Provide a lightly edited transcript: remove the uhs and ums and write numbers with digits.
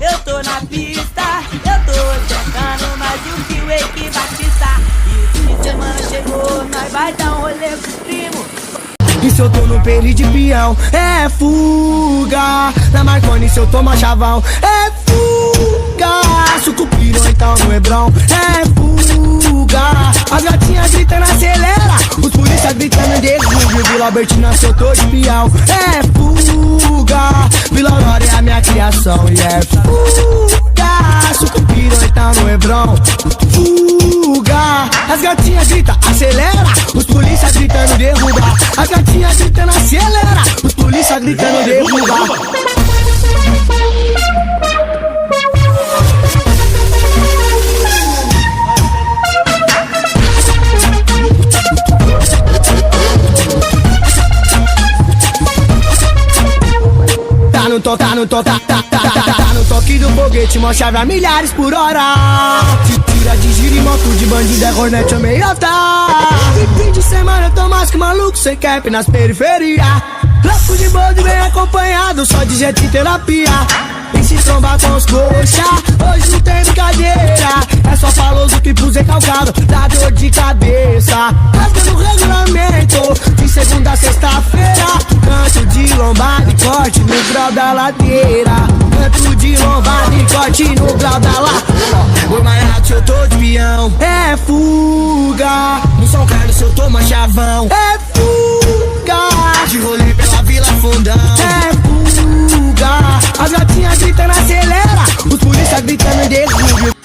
Eu tô na pista, eu tô checando mais do que o Eike Batista. E o fim de semana chegou, nós vai dar um rolê com os primos. E se eu tô no peri de peão, é fuga. Na Marconi se eu tomo chavão, é fuga. Sucupira ou então no Hebron, é fuga. As gatinhas gritando acelera, os polícia gritando derruba. Vila Albertina se eu tô de peão, é fuga. Vila Aurora é a minha criação e é fuga. Sucupira ou então no Hebron, fuga. As gatinhas gritam acelera, os polícia gritando derruba. As gatinhas gritando acelera, os polícia gritando derruba. Tá no toque do foguete, mó chave a milhares por hora. Tira de giro e moto de bandido, é Hornet ou meiota. Fim de semana eu tô mais que maluco, sem cap nas periferias. Louco de bode bem acompanhado, só de jet e terapia. E se trombar com os coxa, hoje não tem brincadeira. É só faloso que puse calcado, dá dor de cabeça. Rasgando o regulamento, de segunda a sexta-feira. Canto de lombada e corte no grau da ladeira. Canto de lombada e corte no grau da ladeira. Oi, Maiato, eu tô de peão, é fuga. No São Carlos eu tô chavão, é fuga. De rolê pela Vila Fundão, é fuga. As gatinhas gritando acelera, os polícia gritando derruba.